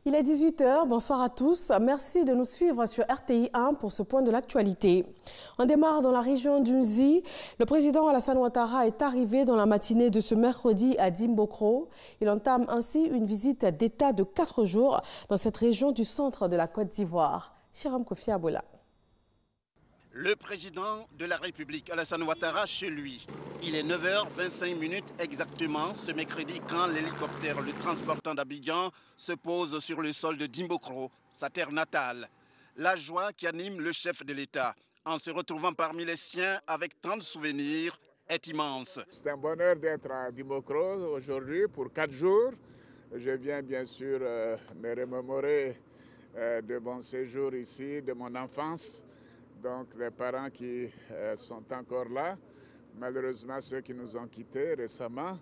Il est 18 h, bonsoir à tous. Merci de nous suivre sur RTI 1 pour ce point de l'actualité. On démarre dans la région d'Unzi. Le président Alassane Ouattara est arrivé dans la matinée de ce mercredi à Dimbokro. Il entame ainsi une visite d'État de 4 jours dans cette région du centre de la Côte d'Ivoire. Chiram Kofi Abola. Le président de la République, Alassane Ouattara, chez lui. Il est 9 h 25 exactement ce mercredi quand l'hélicoptère le transportant d'Abidjan se pose sur le sol de Dimbokro, sa terre natale. La joie qui anime le chef de l'État en se retrouvant parmi les siens avec tant de souvenirs est immense. C'est un bonheur d'être à Dimbokro aujourd'hui pour 4 jours. Je viens bien sûr me remémorer de mon séjour ici, de mon enfance. Donc les parents qui sont encore là, malheureusement ceux qui nous ont quittés récemment.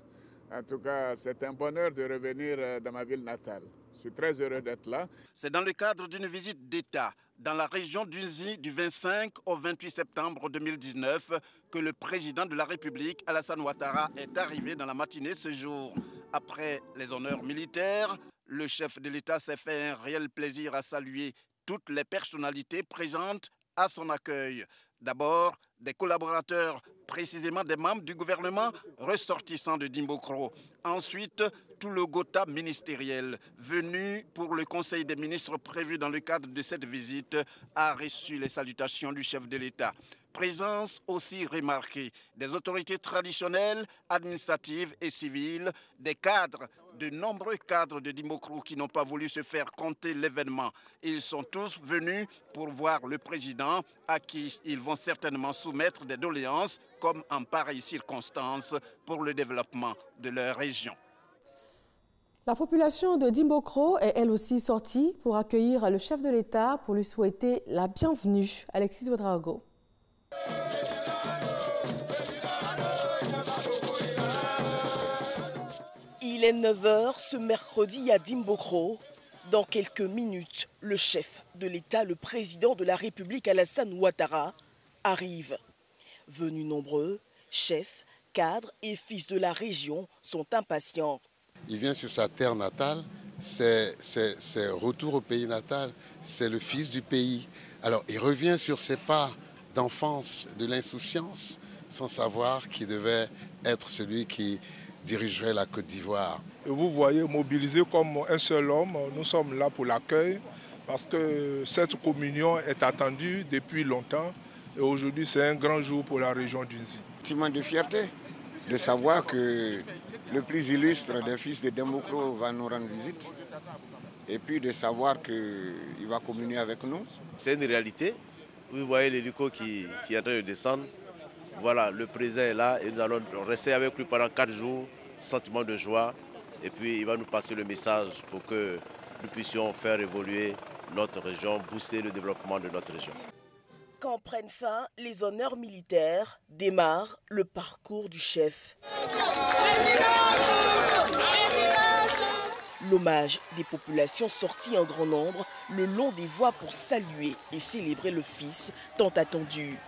En tout cas, c'est un bonheur de revenir dans ma ville natale. Je suis très heureux d'être là. C'est dans le cadre d'une visite d'État dans la région d'Unzi du 25 au 28 septembre 2019 que le président de la République, Alassane Ouattara, est arrivé dans la matinée ce jour. Après les honneurs militaires, le chef de l'État s'est fait un réel plaisir à saluer toutes les personnalités présentes à son accueil. D'abord, des collaborateurs, précisément des membres du gouvernement ressortissants de Dimbokro. Ensuite, tout le Gotha ministériel venu pour le Conseil des ministres prévu dans le cadre de cette visite a reçu les salutations du chef de l'État. Présence aussi remarquée des autorités traditionnelles, administratives et civiles, des cadres, de nombreux cadres de Dimbokro qui n'ont pas voulu se faire compter l'événement. Ils sont tous venus pour voir le président à qui ils vont certainement soumettre des doléances comme en pareille circonstance pour le développement de leur région. La population de Dimbokro est elle aussi sortie pour accueillir le chef de l'État pour lui souhaiter la bienvenue. Alexis Ouedraogo. Il est 9 h ce mercredi à Dimbokro. Dans quelques minutes, le chef de l'État, le président de la République Alassane Ouattara, arrive. Venus nombreux, chefs, cadres et fils de la région sont impatients. Il vient sur sa terre natale, c'est retour au pays natal, c'est le fils du pays. Alors il revient sur ses pas d'enfance, de l'insouciance, sans savoir qu'il devait être celui qui dirigerait la Côte d'Ivoire. Vous voyez, mobilisé comme un seul homme, nous sommes là pour l'accueil parce que cette communion est attendue depuis longtemps et aujourd'hui c'est un grand jour pour la région d'Unzi. Sentiment de fierté de savoir que le plus illustre des fils de Dimbokro va nous rendre visite et puis de savoir qu'il va communier avec nous. C'est une réalité. Vous voyez l'hélico qui est en train de descendre. Voilà, le président est là et nous allons rester avec lui pendant 4 jours, sentiment de joie. Et puis il va nous passer le message pour que nous puissions faire évoluer notre région, booster le développement de notre région. Quand prennent fin les honneurs militaires, démarre le parcours du chef. L'hommage des populations sorties en grand nombre le long des voies pour saluer et célébrer le fils tant attendu.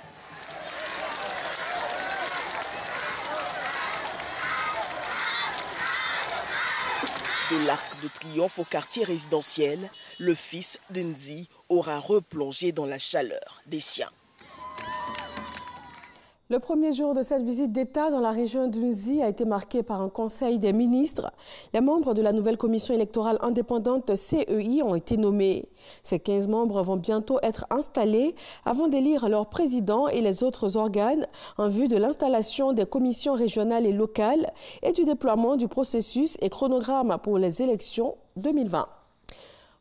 De l'Arc de Triomphe au quartier résidentiel, le fils d'Unzi aura replongé dans la chaleur des siens. Le premier jour de cette visite d'État dans la région d'Unzi a été marqué par un conseil des ministres. Les membres de la nouvelle commission électorale indépendante CEI ont été nommés. Ces 15 membres vont bientôt être installés avant d'élire leur président et les autres organes en vue de l'installation des commissions régionales et locales et du déploiement du processus et chronogramme pour les élections 2020.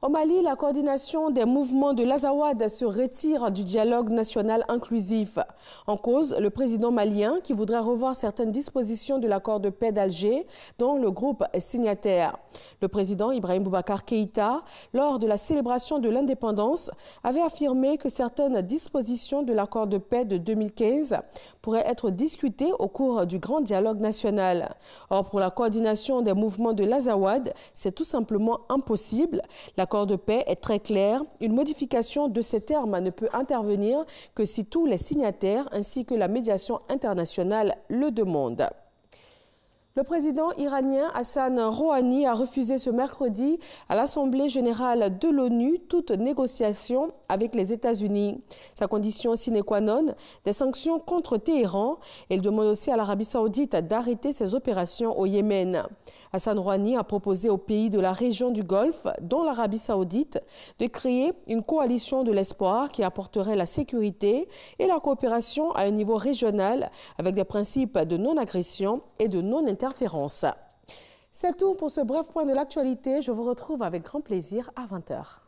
Au Mali, la coordination des mouvements de l'Azawad se retire du dialogue national inclusif. En cause, le président malien qui voudrait revoir certaines dispositions de l'accord de paix d'Alger dont le groupe est signataire. Le président Ibrahim Boubacar Keïta, lors de la célébration de l'indépendance, avait affirmé que certaines dispositions de l'accord de paix de 2015 pourraient être discutées au cours du grand dialogue national. Or, pour la coordination des mouvements de l'Azawad, c'est tout simplement impossible. L'accord de paix est très clair. Une modification de ces termes ne peut intervenir que si tous les signataires ainsi que la médiation internationale le demandent. Le président iranien Hassan Rouhani a refusé ce mercredi à l'Assemblée générale de l'ONU toute négociation avec les États-Unis. Sa condition sine qua non des sanctions contre Téhéran. Il demande aussi à l'Arabie saoudite d'arrêter ses opérations au Yémen. Hassan Rouhani a proposé aux pays de la région du Golfe, dont l'Arabie saoudite, de créer une coalition de l'espoir qui apporterait la sécurité et la coopération à un niveau régional avec des principes de non-agression et de non-interférence. C'est tout pour ce bref point de l'actualité. Je vous retrouve avec grand plaisir à 20h.